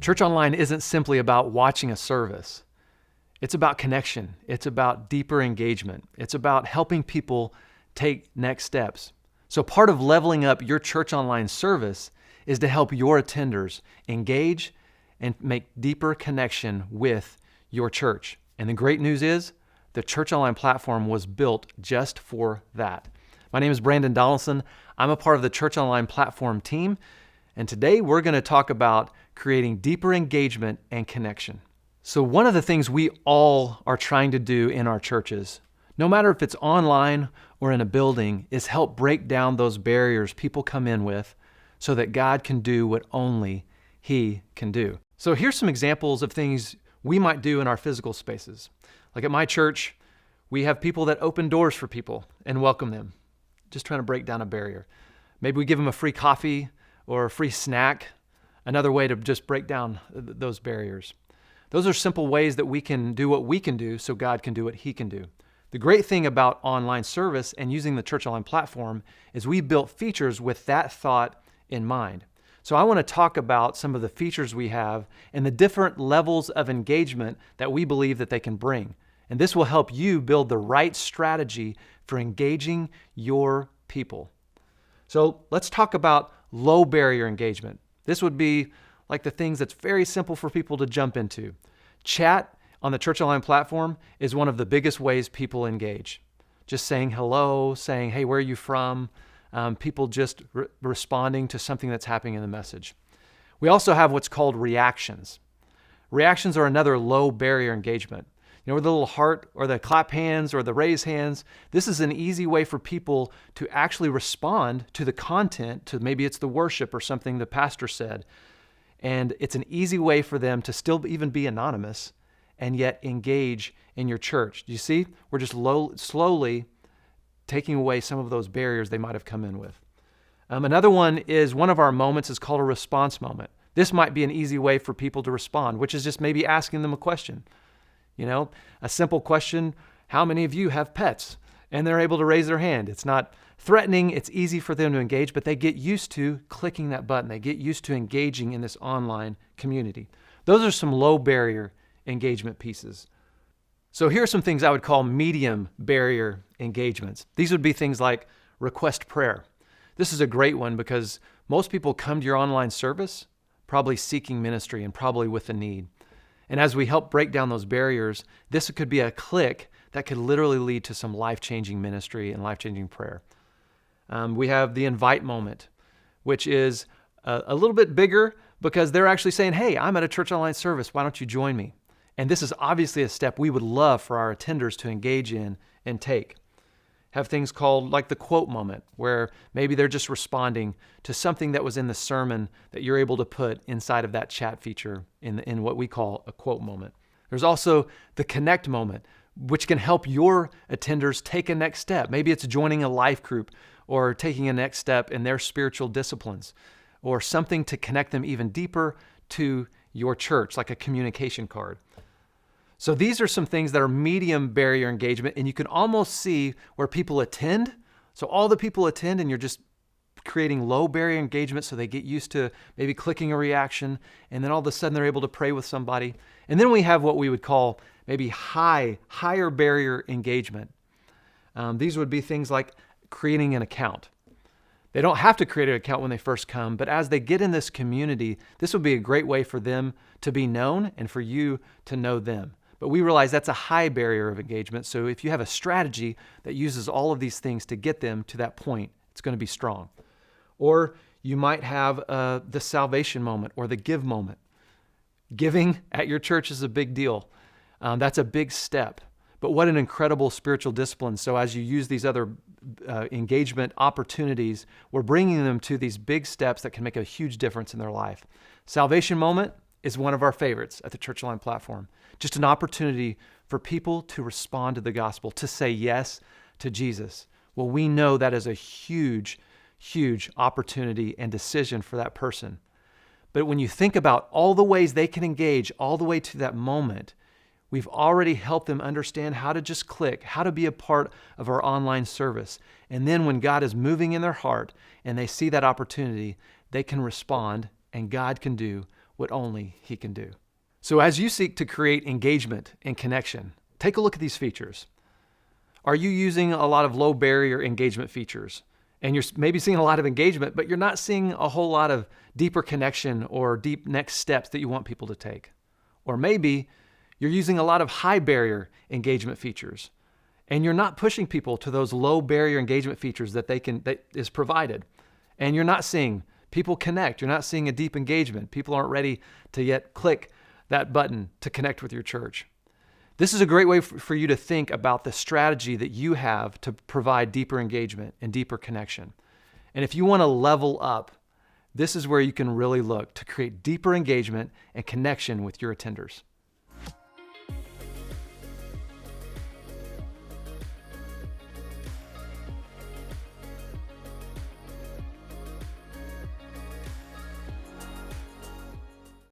Church online isn't simply about watching a service. It's about connection. It's about deeper engagement. It's about helping people take next steps. So part of leveling up your church online service is to help your attenders engage and make deeper connection with your church. And the great news is the Church Online platform was built just for that. My name is Brandon Donaldson. I'm a part of the Church Online platform team. And today we're going to talk about creating deeper engagement and connection. So one of the things we all are trying to do in our churches, no matter if it's online or in a building, is help break down those barriers people come in with so that God can do what only He can do. So here's some examples of things we might do in our physical spaces. Like at my church, we have people that open doors for people and welcome them, just trying to break down a barrier. Maybe we give them a free coffee or a free snack, another way to just break down those barriers. Those are simple ways that we can do what we can do so God can do what He can do. The great thing about online service and using the Church Online platform is we built features with that thought in mind. So I want to talk about some of the features we have and the different levels of engagement that we believe that they can bring. And this will help you build the right strategy for engaging your people. So let's talk about low barrier engagement. This would be like the things that's very simple for people to jump into. Chat on the Church Online platform is one of the biggest ways people engage. Just saying hello, saying, hey, where are you from? People just responding to something that's happening in the message. We also have what's called reactions. Reactions are another low barrier engagement. You know, the little heart or the clap hands or the raise hands. This is an easy way for people to actually respond to the content, to maybe it's the worship or something the pastor said. And it's an easy way for them to still even be anonymous and yet engage in your church. Do you see? We're just slowly taking away some of those barriers they might have come in with. Another one is one of our moments is called a response moment. This might be an easy way for people to respond, which is just maybe asking them a question. You know, a simple question, how many of you have pets? And they're able to raise their hand. It's not threatening. It's easy for them to engage, but they get used to clicking that button. They get used to engaging in this online community. Those are some low barrier engagement pieces. So here are some things I would call medium barrier engagements. These would be things like request prayer. This is a great one because most people come to your online service probably seeking ministry and probably with a need. And as we help break down those barriers, this could be a click that could literally lead to some life-changing ministry and life-changing prayer. We have the invite moment, which is a little bit bigger because they're actually saying, hey, I'm at a church online service. Why don't you join me? And this is obviously a step we would love for our attenders to engage in and take. Have things called like the quote moment, where maybe they're just responding to something that was in the sermon that you're able to put inside of that chat feature in what we call a quote moment. There's also the connect moment, which can help your attenders take a next step. Maybe it's joining a life group or taking a next step in their spiritual disciplines or something to connect them even deeper to your church, like a communication card. So these are some things that are medium barrier engagement, and you can almost see where people attend. So all the people attend, and you're just creating low barrier engagement so they get used to maybe clicking a reaction, and then all of a sudden they're able to pray with somebody. And then we have what we would call maybe higher barrier engagement. These would be things like creating an account. They don't have to create an account when they first come, but as they get in this community, this would be a great way for them to be known and for you to know them. But we realize that's a high barrier of engagement. So if you have a strategy that uses all of these things to get them to that point, it's going to be strong. Or you might have the salvation moment or the give moment. Giving at your church is a big deal. That's a big step. But what an incredible spiritual discipline. So as you use these other engagement opportunities, we're bringing them to these big steps that can make a huge difference in their life. Salvation moment is one of our favorites at the Church Online platform. Just an opportunity for people to respond to the gospel, to say yes to Jesus. Well, we know that is a huge opportunity and decision for that person. But when you think about all the ways they can engage all the way to that moment, we've already helped them understand how to just click, how to be a part of our online service. And then when God is moving in their heart and they see that opportunity, they can respond and God can do what only He can do. So as you seek to create engagement and connection, take a look at these features. Are you using a lot of low barrier engagement features? And you're maybe seeing a lot of engagement, but you're not seeing a whole lot of deeper connection or deep next steps that you want people to take. Or maybe you're using a lot of high barrier engagement features, and you're not pushing people to those low barrier engagement features that is provided. And you're not seeing people connect. You're not seeing a deep engagement. People aren't ready to yet click that button to connect with your church. This is a great way for you to think about the strategy that you have to provide deeper engagement and deeper connection. And if you want to level up, this is where you can really look to create deeper engagement and connection with your attenders.